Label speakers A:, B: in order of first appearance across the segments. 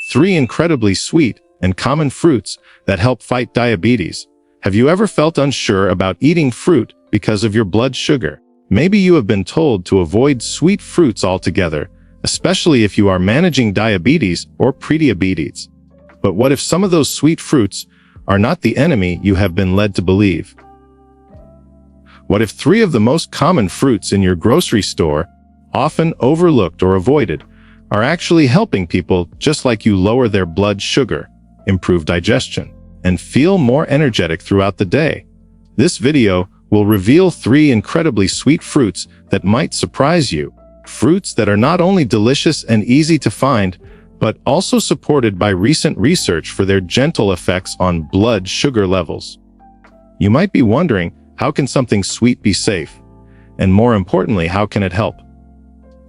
A: 3 incredibly sweet and common fruits that help fight diabetes. Have you ever felt unsure about eating fruit because of your blood sugar? Maybe you have been told to avoid sweet fruits altogether, especially if you are managing diabetes or prediabetes. But what if some of those sweet fruits are not the enemy you have been led to believe? What if 3 of the most common fruits in your grocery store, often overlooked or avoided, are actually helping people just like you lower their blood sugar, improve digestion, and feel more energetic throughout the day? This video will reveal 3 incredibly sweet fruits that might surprise you. Fruits that are not only delicious and easy to find, but also supported by recent research for their gentle effects on blood sugar levels. You might be wondering, how can something sweet be safe? And more importantly, how can it help?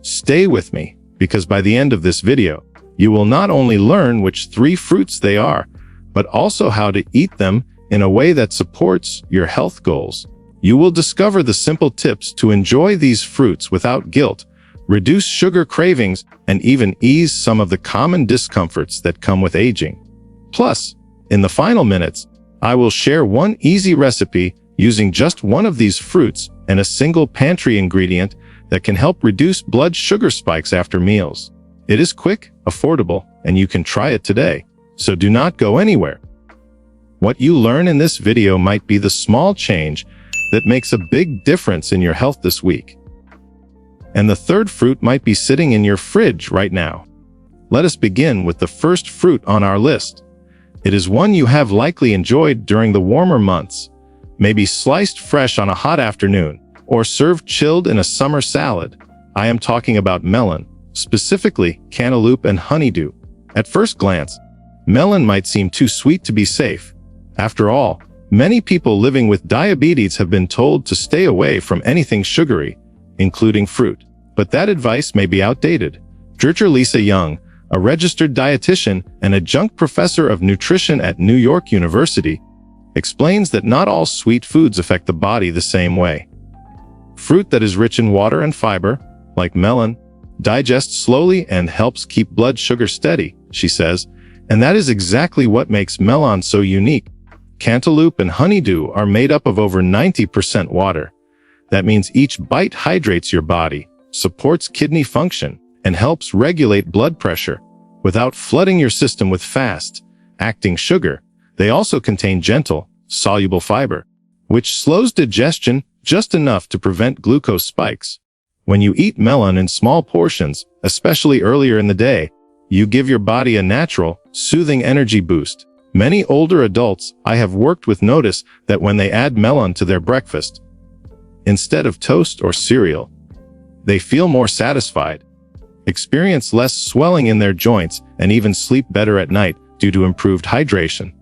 A: Stay with me, because by the end of this video, you will not only learn which 3 fruits they are, but also how to eat them in a way that supports your health goals. You will discover the simple tips to enjoy these fruits without guilt, reduce sugar cravings, and even ease some of the common discomforts that come with aging. Plus, in the final minutes, I will share one easy recipe using just one of these fruits and a single pantry ingredient that can help reduce blood sugar spikes after meals. It is quick, affordable, and you can try it today. So do not go anywhere. What you learn in this video might be the small change that makes a big difference in your health this week. And the third fruit might be sitting in your fridge right now. Let us begin with the first fruit on our list. It is one you have likely enjoyed during the warmer months, maybe sliced fresh on a hot afternoon, or served chilled in a summer salad. I am talking about melon, specifically cantaloupe and honeydew. At first glance, melon might seem too sweet to be safe. After all, many people living with diabetes have been told to stay away from anything sugary, including fruit. But that advice may be outdated. Dr. Lisa Young, a registered dietitian and adjunct professor of nutrition at New York University, explains that not all sweet foods affect the body the same way. Fruit that is rich in water and fiber, like melon, digests slowly and helps keep blood sugar steady, she says, and that is exactly what makes melon so unique. Cantaloupe and honeydew are made up of over 90% water. That means each bite hydrates your body, supports kidney function, and helps regulate blood pressure without flooding your system with fast-acting sugar. They also contain gentle, soluble fiber, which slows digestion just enough to prevent glucose spikes. When you eat melon in small portions, especially earlier in the day, you give your body a natural, soothing energy boost. Many older adults I have worked with notice that when they add melon to their breakfast, instead of toast or cereal, they feel more satisfied, experience less swelling in their joints, and even sleep better at night due to improved hydration.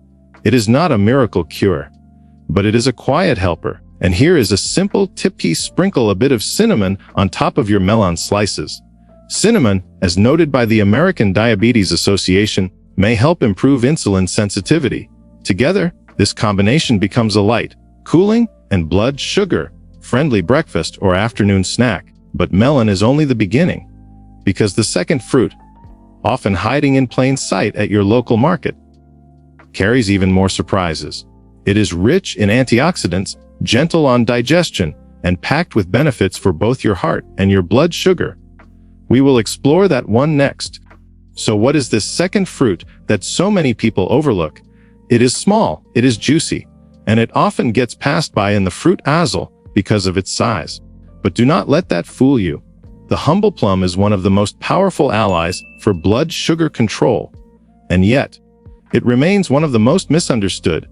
A: It is not a miracle cure, but it is a quiet helper. And here is a simple tip: sprinkle a bit of cinnamon on top of your melon slices. Cinnamon, as noted by the American Diabetes Association, may help improve insulin sensitivity. Together, this combination becomes a light, cooling, and blood sugar-friendly breakfast or afternoon snack. But melon is only the beginning, because the second fruit, often hiding in plain sight at your local market, carries even more surprises. It is rich in antioxidants, gentle on digestion, and packed with benefits for both your heart and your blood sugar. We will explore that one next. So what is this second fruit that so many people overlook? It is small, it is juicy, and it often gets passed by in the fruit aisle because of its size. But do not let that fool you. The humble plum is one of the most powerful allies for blood sugar control, and yet, it remains one of the most misunderstood.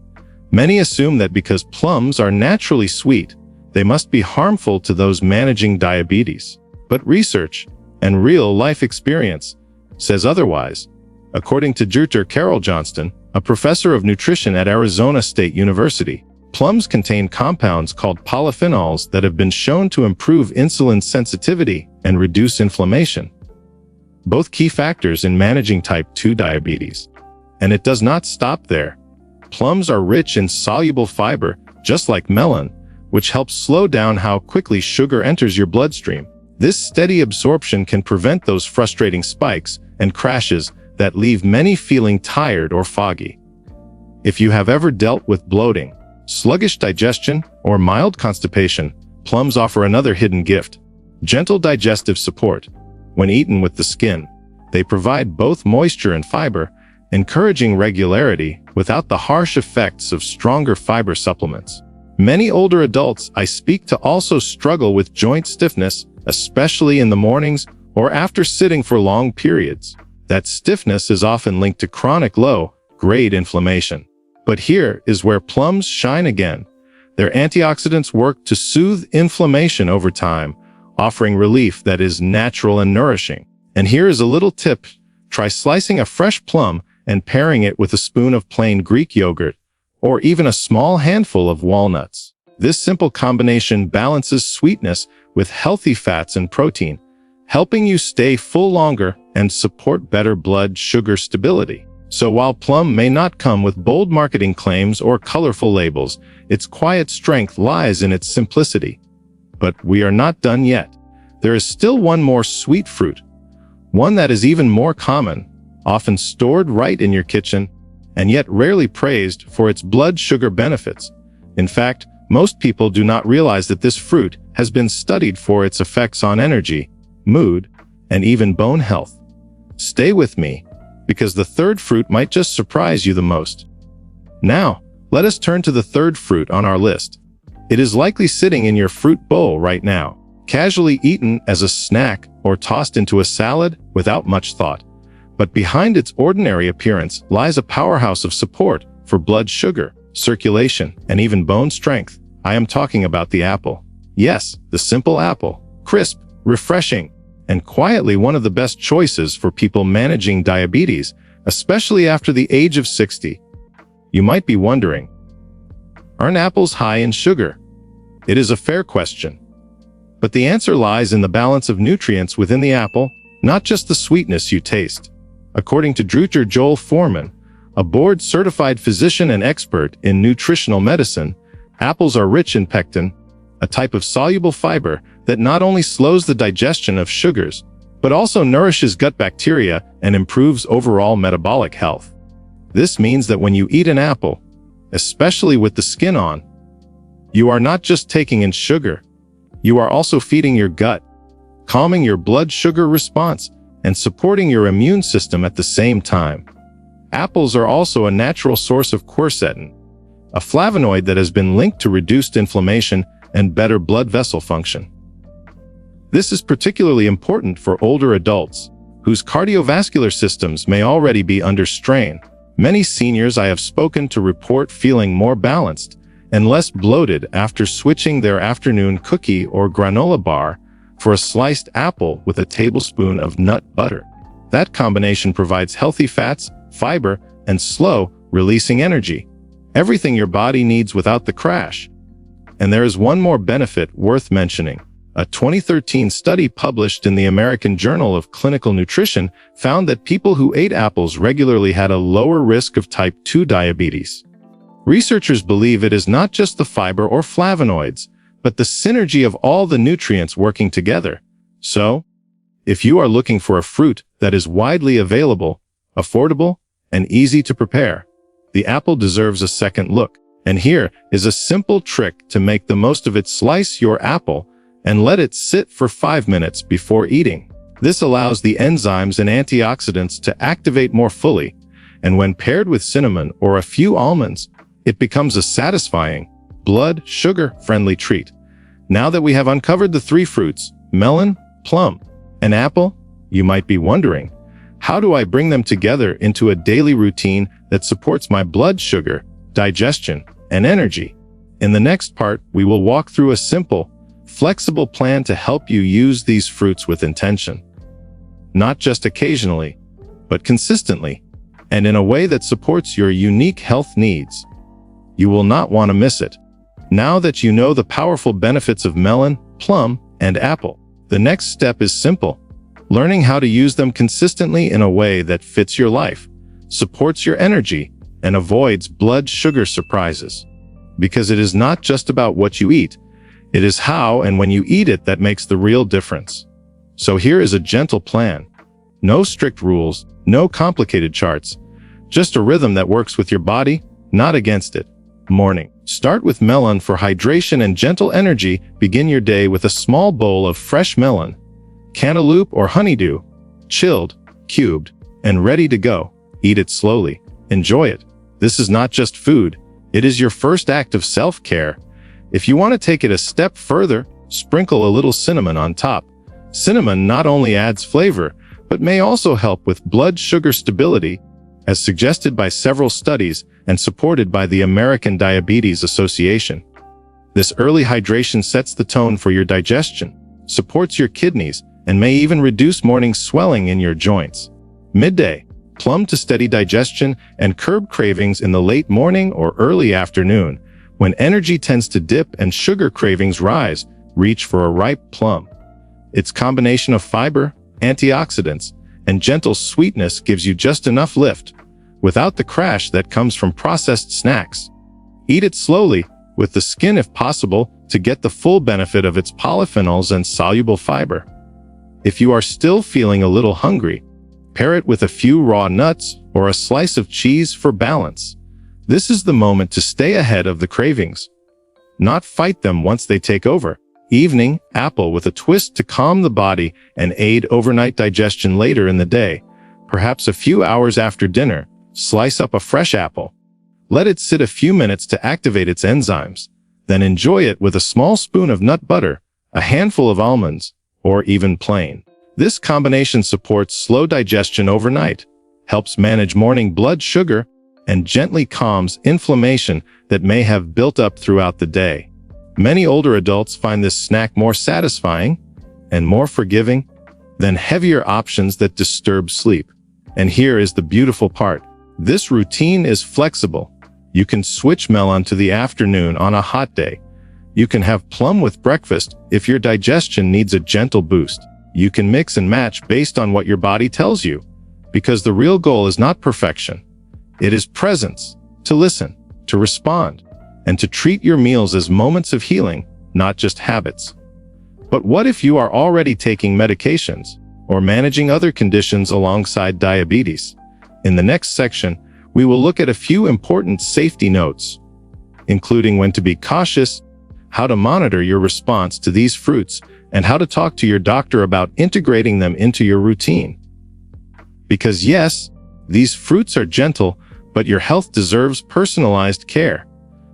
A: Many assume that because plums are naturally sweet, they must be harmful to those managing diabetes. But research and real-life experience says otherwise. According to Dr. Carol Johnston, a professor of nutrition at Arizona State University, plums contain compounds called polyphenols that have been shown to improve insulin sensitivity and reduce inflammation, both key factors in managing type 2 diabetes. And it does not stop there. Plums are rich in soluble fiber, just like melon, which helps slow down how quickly sugar enters your bloodstream. This steady absorption can prevent those frustrating spikes and crashes that leave many feeling tired or foggy. If you have ever dealt with bloating, sluggish digestion, or mild constipation, plums offer another hidden gift: gentle digestive support. When eaten with the skin, they provide both moisture and fiber, encouraging regularity without the harsh effects of stronger fiber supplements. Many older adults I speak to also struggle with joint stiffness, especially in the mornings or after sitting for long periods. That stiffness is often linked to chronic low-grade inflammation. But here is where plums shine again. Their antioxidants work to soothe inflammation over time, offering relief that is natural and nourishing. And here is a little tip: try slicing a fresh plum and pairing it with a spoon of plain Greek yogurt, or even a small handful of walnuts. This simple combination balances sweetness with healthy fats and protein, helping you stay full longer and support better blood sugar stability. So while plum may not come with bold marketing claims or colorful labels, its quiet strength lies in its simplicity. But we are not done yet. There is still one more sweet fruit, one that is even more common, often stored right in your kitchen, and yet rarely praised for its blood sugar benefits. In fact, most people do not realize that this fruit has been studied for its effects on energy, mood, and even bone health. Stay with me, because the third fruit might just surprise you the most. Now, let us turn to the third fruit on our list. It is likely sitting in your fruit bowl right now, casually eaten as a snack or tossed into a salad without much thought. But behind its ordinary appearance lies a powerhouse of support for blood sugar, circulation, and even bone strength. I am talking about the apple. Yes, the simple apple. Crisp, refreshing, and quietly one of the best choices for people managing diabetes, especially after the age of 60. You might be wondering, aren't apples high in sugar? It is a fair question. But the answer lies in the balance of nutrients within the apple, not just the sweetness you taste. According to Dr. Joel Foreman, a board-certified physician and expert in nutritional medicine, apples are rich in pectin, a type of soluble fiber that not only slows the digestion of sugars, but also nourishes gut bacteria and improves overall metabolic health. This means that when you eat an apple, especially with the skin on, you are not just taking in sugar, you are also feeding your gut, calming your blood sugar response, and supporting your immune system at the same time. Apples are also a natural source of quercetin, a flavonoid that has been linked to reduced inflammation and better blood vessel function. This is particularly important for older adults, whose cardiovascular systems may already be under strain. Many seniors I have spoken to report feeling more balanced and less bloated after switching their afternoon cookie or granola bar for a sliced apple with a tablespoon of nut butter. That combination provides healthy fats, fiber, and slow-releasing energy. Everything your body needs without the crash. And there is one more benefit worth mentioning. A 2013 study published in the American Journal of Clinical Nutrition found that people who ate apples regularly had a lower risk of type 2 diabetes. Researchers believe it is not just the fiber or flavonoids, but the synergy of all the nutrients working together. So, if you are looking for a fruit that is widely available, affordable, and easy to prepare, the apple deserves a second look. And here is a simple trick to make the most of it. Slice your apple and let it sit for 5 minutes before eating. This allows the enzymes and antioxidants to activate more fully, and when paired with cinnamon or a few almonds, it becomes a satisfying, blood sugar-friendly treat. Now that we have uncovered the three fruits, melon, plum, and apple, you might be wondering, how do I bring them together into a daily routine that supports my blood sugar, digestion, and energy? In the next part, we will walk through a simple, flexible plan to help you use these fruits with intention. Not just occasionally, but consistently, and in a way that supports your unique health needs. You will not want to miss it. Now that you know the powerful benefits of melon, plum, and apple, the next step is simple: learning how to use them consistently in a way that fits your life, supports your energy, and avoids blood sugar surprises. Because it is not just about what you eat, it is how and when you eat it that makes the real difference. So here is a gentle plan. No strict rules, no complicated charts. Just a rhythm that works with your body, not against it. Morning. Start with melon for hydration and gentle energy. Begin your day with a small bowl of fresh melon, cantaloupe or honeydew, chilled, cubed, and ready to go. Eat it slowly. Enjoy it. This is not just food. It is your first act of self-care. If you want to take it a step further, sprinkle a little cinnamon on top. Cinnamon not only adds flavor, but may also help with blood sugar stability, as suggested by several studies and supported by the American Diabetes Association. This early hydration sets the tone for your digestion, supports your kidneys, and may even reduce morning swelling in your joints. Midday. Plum to steady digestion and curb cravings in the late morning or early afternoon. When energy tends to dip and sugar cravings rise, reach for a ripe plum. Its combination of fiber, antioxidants, and gentle sweetness gives you just enough lift, without the crash that comes from processed snacks. Eat it slowly, with the skin if possible, to get the full benefit of its polyphenols and soluble fiber. If you are still feeling a little hungry, pair it with a few raw nuts or a slice of cheese for balance. This is the moment to stay ahead of the cravings, not fight them once they take over. Evening, apple with a twist to calm the body and aid overnight digestion later in the day. Perhaps a few hours after dinner, slice up a fresh apple. Let it sit a few minutes to activate its enzymes. Then enjoy it with a small spoon of nut butter, a handful of almonds, or even plain. This combination supports slow digestion overnight, helps manage morning blood sugar, and gently calms inflammation that may have built up throughout the day. Many older adults find this snack more satisfying and more forgiving than heavier options that disturb sleep. And here is the beautiful part. This routine is flexible. You can switch melon to the afternoon on a hot day. You can have plum with breakfast if your digestion needs a gentle boost. You can mix and match based on what your body tells you, because the real goal is not perfection. It is presence, to listen, to respond, and to treat your meals as moments of healing, not just habits. But what if you are already taking medications or managing other conditions alongside diabetes? In the next section, we will look at a few important safety notes, including when to be cautious, how to monitor your response to these fruits, and how to talk to your doctor about integrating them into your routine. Because yes, these fruits are gentle, but your health deserves personalized care.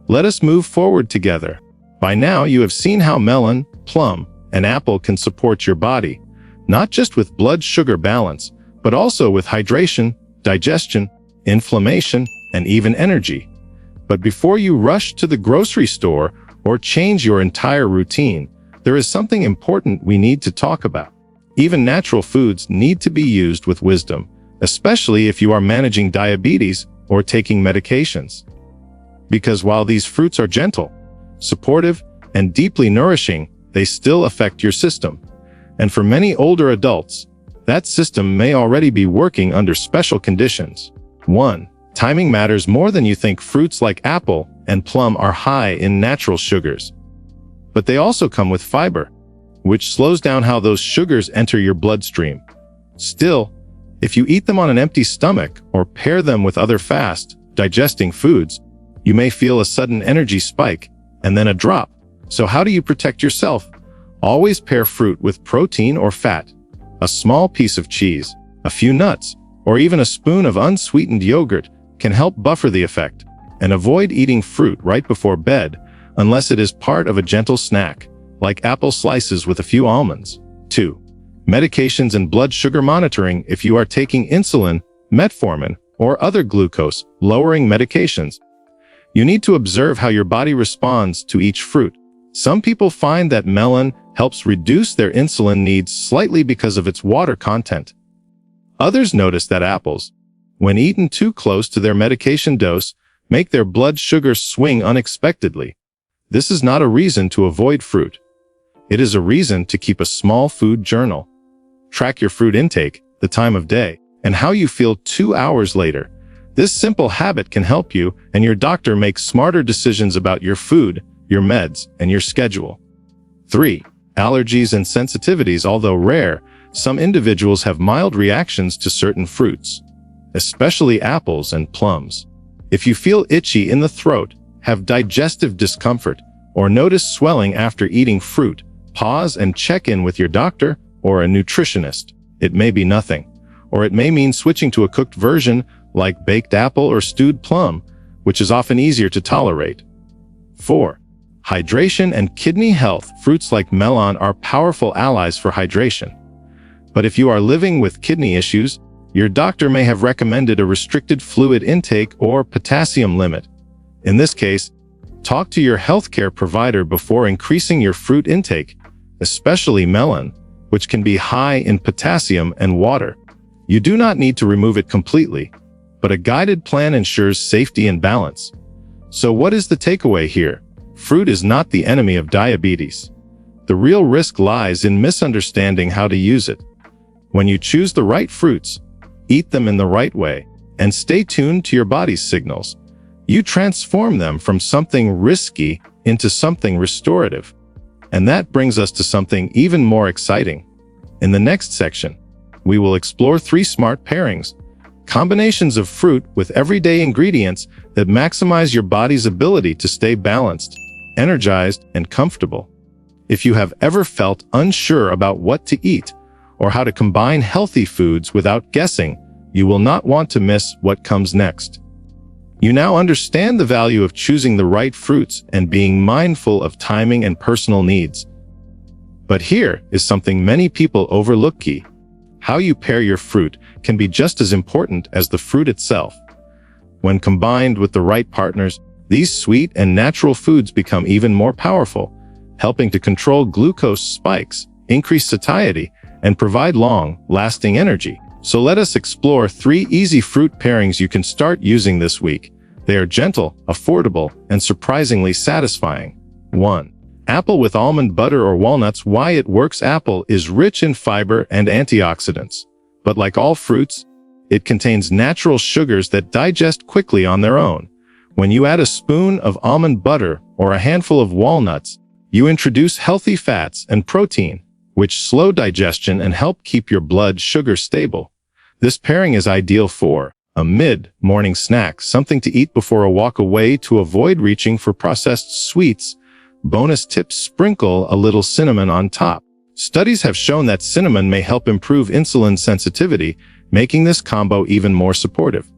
A: Let us move forward together. By now, you have seen how melon, plum, and apple can support your body, not just with blood sugar balance, but also with hydration, digestion, inflammation, and even energy. But before you rush to the grocery store or change your entire routine, there is something important we need to talk about. Even natural foods need to be used with wisdom, especially if you are managing diabetes or taking medications. Because while these fruits are gentle, supportive, and deeply nourishing, they still affect your system. And for many older adults, that system may already be working under special conditions. 1. Timing matters more than you think. Fruits like apple and plum are high in natural sugars, but they also come with fiber, which slows down how those sugars enter your bloodstream. Still, if you eat them on an empty stomach or pair them with other fast, digesting foods, you may feel a sudden energy spike and then a drop. So how do you protect yourself? Always pair fruit with protein or fat. A small piece of cheese, a few nuts, or even a spoon of unsweetened yogurt can help buffer the effect. And avoid eating fruit right before bed unless it is part of a gentle snack, like apple slices with a few almonds. 2. Medications and blood sugar monitoring. If you are taking insulin, metformin, or other glucose-lowering medications, you need to observe how your body responds to each fruit. Some people find that melon helps reduce their insulin needs slightly because of its water content. Others notice that apples, when eaten too close to their medication dose, make their blood sugar swing unexpectedly. This is not a reason to avoid fruit. It is a reason to keep a small food journal. Track your fruit intake, the time of day, and how you feel 2 hours later. This simple habit can help you and your doctor make smarter decisions about your food, your meds, and your schedule. 3. Allergies and sensitivities. Although rare, some individuals have mild reactions to certain fruits, especially apples and plums. If you feel itchy in the throat, have digestive discomfort, or notice swelling after eating fruit, pause and check in with your doctor or a nutritionist. It may be nothing, or it may mean switching to a cooked version like baked apple or stewed plum, which is often easier to tolerate. 4. Hydration and kidney health. Fruits like melon are powerful allies for hydration. But if you are living with kidney issues, your doctor may have recommended a restricted fluid intake or potassium limit. In this case, talk to your healthcare provider before increasing your fruit intake, especially melon, which can be high in potassium and water. You do not need to remove it completely, but a guided plan ensures safety and balance. So what is the takeaway here? Fruit is not the enemy of diabetes. The real risk lies in misunderstanding how to use it. When you choose the right fruits, eat them in the right way, and stay tuned to your body's signals, you transform them from something risky into something restorative. And that brings us to something even more exciting. In the next section, we will explore 3 smart pairings, combinations of fruit with everyday ingredients that maximize your body's ability to stay balanced, energized, and comfortable. If you have ever felt unsure about what to eat or how to combine healthy foods without guessing, you will not want to miss what comes next. You now understand the value of choosing the right fruits and being mindful of timing and personal needs. But here is something many people overlook: key. How you pair your fruit can be just as important as the fruit itself. When combined with the right partners, these sweet and natural foods become even more powerful, helping to control glucose spikes, increase satiety, and provide long-lasting energy. So let us explore 3 easy fruit pairings you can start using this week. They are gentle, affordable, and surprisingly satisfying. 1. Apple with almond butter or walnuts. Why it works? Apple is rich in fiber and antioxidants, but like all fruits, it contains natural sugars that digest quickly on their own. When you add a spoon of almond butter or a handful of walnuts, you introduce healthy fats and protein, which slow digestion and help keep your blood sugar stable. This pairing is ideal for a mid-morning snack, something to eat before a walk away to avoid reaching for processed sweets. Bonus tip: sprinkle a little cinnamon on top. Studies have shown that cinnamon may help improve insulin sensitivity, making this combo even more supportive.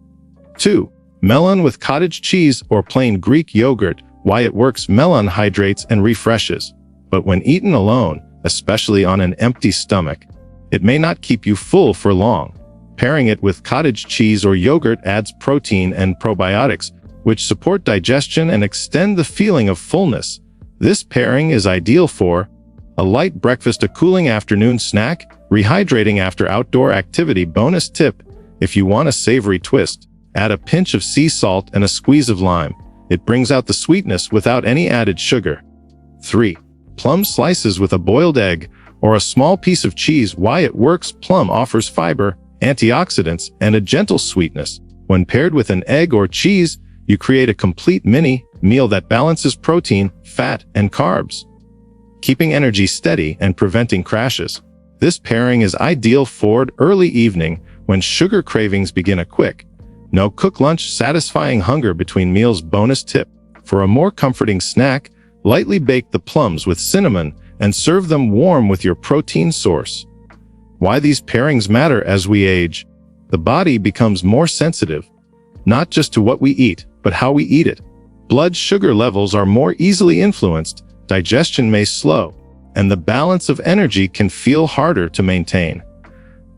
A: 2. Melon with cottage cheese or plain Greek yogurt. Why it works? Melon hydrates and refreshes, but when eaten alone, especially on an empty stomach, it may not keep you full for long. Pairing it with cottage cheese or yogurt adds protein and probiotics, which support digestion and extend the feeling of fullness. This pairing is ideal for a light breakfast, a cooling afternoon snack, rehydrating after outdoor activity. Bonus tip: if you want a savory twist, add a pinch of sea salt and a squeeze of lime. It brings out the sweetness without any added sugar. 3. Plum slices with a boiled egg or a small piece of cheese. Why it works? Plum offers fiber, antioxidants, and a gentle sweetness. When paired with an egg or cheese, you create a complete mini meal that balances protein, fat, and carbs, keeping energy steady and preventing crashes. This pairing is ideal for early evening when sugar cravings begin. A quick, no-cook lunch, satisfying hunger between meals. Bonus tip: for a more comforting snack, lightly bake the plums with cinnamon and serve them warm with your protein source. Why these pairings matter? As we age, the body becomes more sensitive, not just to what we eat, but how we eat it. Blood sugar levels are more easily influenced, digestion may slow, and the balance of energy can feel harder to maintain.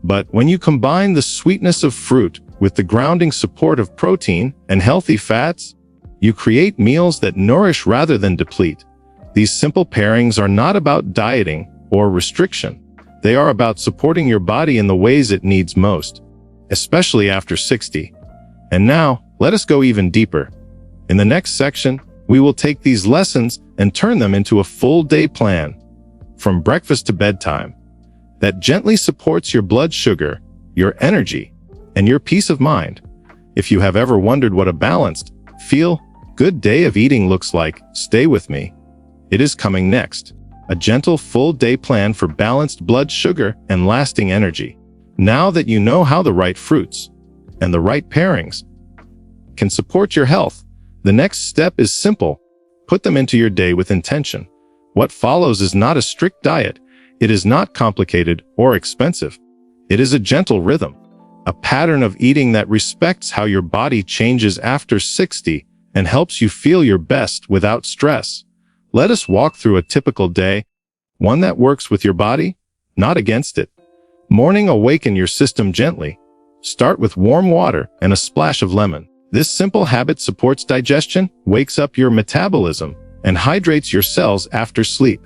A: But when you combine the sweetness of fruit with the grounding support of protein and healthy fats, you create meals that nourish rather than deplete. These simple pairings are not about dieting or restriction. They are about supporting your body in the ways it needs most, especially after 60. And now, let us go even deeper. In the next section, we will take these lessons and turn them into a full day plan, from breakfast to bedtime, that gently supports your blood sugar, your energy, and your peace of mind. If you have ever wondered what a balanced, feel good day of eating looks like, stay with me. It is coming next. a gentle full-day plan for balanced blood sugar and lasting energy. Now that you know how the right fruits and the right pairings can support your health, the next step is simple. Put them into your day with intention. What follows is not a strict diet. It is not complicated or expensive. It is a gentle rhythm, a pattern of eating that respects how your body changes after 60 and helps you feel your best without stress. Let us walk through a typical day, one that works with your body, not against it. Morning, awaken your system gently. Start with warm water and a splash of lemon. This simple habit supports digestion, wakes up your metabolism, and hydrates your cells after sleep.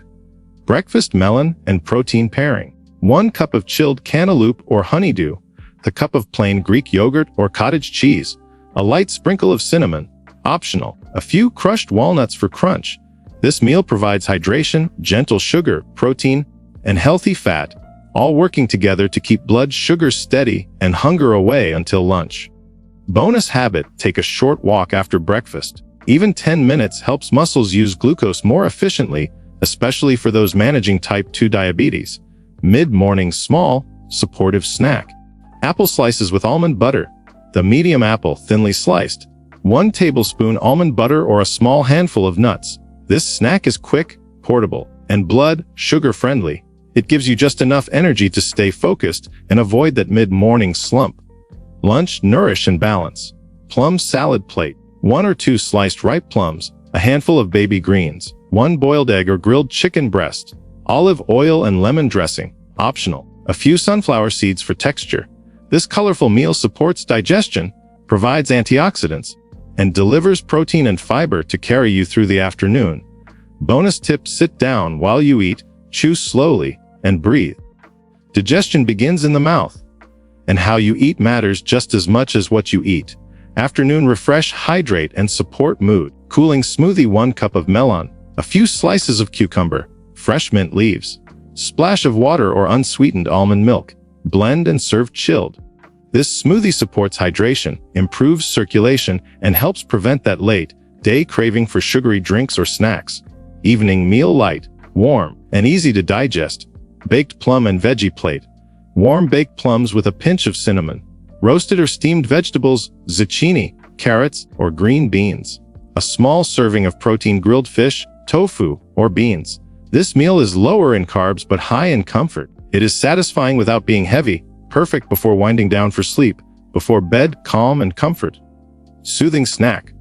A: Breakfast, melon and protein pairing. 1 cup of chilled cantaloupe or honeydew, the cup of plain Greek yogurt or cottage cheese, a light sprinkle of cinnamon, optional, a few crushed walnuts for crunch. This meal provides hydration, gentle sugar, protein, and healthy fat, all working together to keep blood sugar steady and hunger away until lunch. Bonus habit, take a short walk after breakfast. Even 10 minutes helps muscles use glucose more efficiently, especially for those managing type 2 diabetes. Mid-morning small, supportive snack. Apple slices with almond butter. The medium apple, thinly sliced. 1 tablespoon almond butter or a small handful of nuts. This snack is quick, portable, and blood sugar friendly. It gives you just enough energy to stay focused and avoid that mid-morning slump. Lunch, nourish and balance. Plum salad plate. 1 or 2 sliced ripe plums, a handful of baby greens, 1 boiled egg or grilled chicken breast, olive oil and lemon dressing, optional, a few sunflower seeds for texture. This colorful meal supports digestion, provides antioxidants, and delivers protein and fiber to carry you through the afternoon. Bonus tip, sit down while you eat, chew slowly, and breathe. Digestion begins in the mouth, and how you eat matters just as much as what you eat. Afternoon, refresh, hydrate, and support mood. Cooling smoothie, 1 cup of melon, a few slices of cucumber, fresh mint leaves, splash of water or unsweetened almond milk. Blend and serve chilled. This smoothie supports hydration, improves circulation, and helps prevent that late-day craving for sugary drinks or snacks. Evening meal, light, warm, and easy to digest. Baked plum and veggie plate. Warm baked plums with a pinch of cinnamon. Roasted or steamed vegetables, zucchini, carrots, or green beans. A small serving of protein, grilled fish, tofu, or beans. This meal is lower in carbs but high in comfort. It is satisfying without being heavy, perfect before winding down for sleep, before bed, calm and comfort. Soothing snack.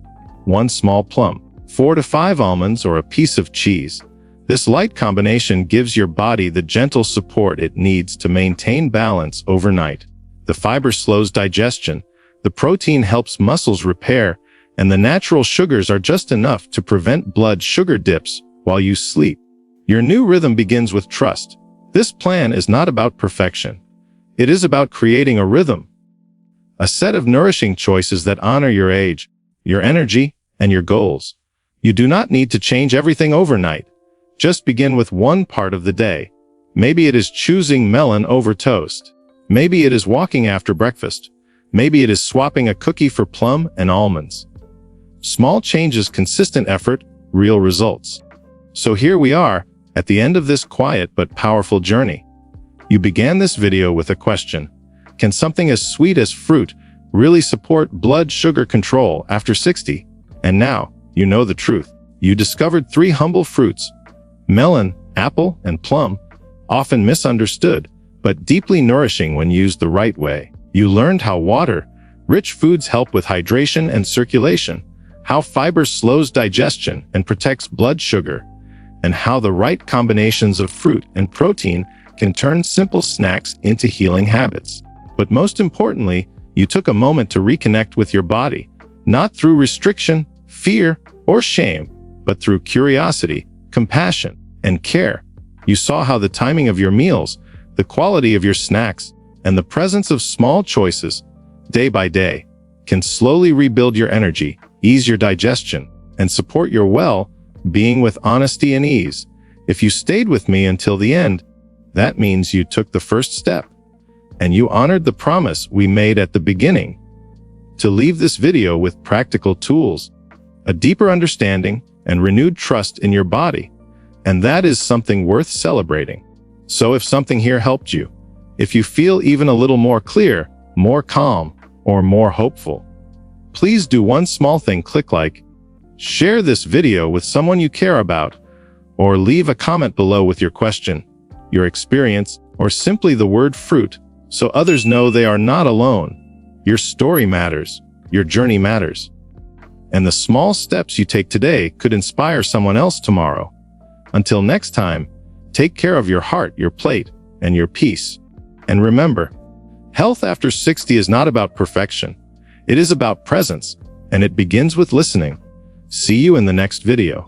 A: 1 small plum, 4 to 5 almonds or a piece of cheese. This light combination gives your body the gentle support it needs to maintain balance overnight. The fiber slows digestion, the protein helps muscles repair, and the natural sugars are just enough to prevent blood sugar dips while you sleep. Your new rhythm begins with trust. This plan is not about perfection. It is about creating a rhythm, a set of nourishing choices that honor your age, your energy, and your goals. You do not need to change everything overnight. Just begin with one part of the day. Maybe it is choosing melon over toast. Maybe it is walking after breakfast. Maybe it is swapping a cookie for plum and almonds. Small changes, consistent effort, real results. So here we are, at the end of this quiet but powerful journey. You began this video with a question. Can something as sweet as fruit really support blood sugar control after 60? And now, you know the truth. You discovered 3 humble fruits: melon, apple, and plum, often misunderstood, but deeply nourishing when used the right way. You learned how water-rich foods help with hydration and circulation, how fiber slows digestion and protects blood sugar, and how the right combinations of fruit and protein can turn simple snacks into healing habits. But most importantly, you took a moment to reconnect with your body, not through restriction, fear, or shame, but through curiosity, compassion, and care. You saw how the timing of your meals, the quality of your snacks, and the presence of small choices, day by day, can slowly rebuild your energy, ease your digestion, and support your well-being with honesty and ease. If you stayed with me until the end, that means you took the first step, and you honored the promise we made at the beginning, to leave this video with practical tools, a deeper understanding, and renewed trust in your body. And that is something worth celebrating. So if something here helped you, if you feel even a little more clear, more calm, or more hopeful, please do one small thing: click like, share this video with someone you care about, or leave a comment below with your question, your experience, or simply the word fruit, so others know they are not alone. Your story matters. Your journey matters. And the small steps you take today could inspire someone else tomorrow. Until next time, take care of your heart, your plate, and your peace. And remember, health after 60 is not about perfection. It is about presence, and it begins with listening. See you in the next video.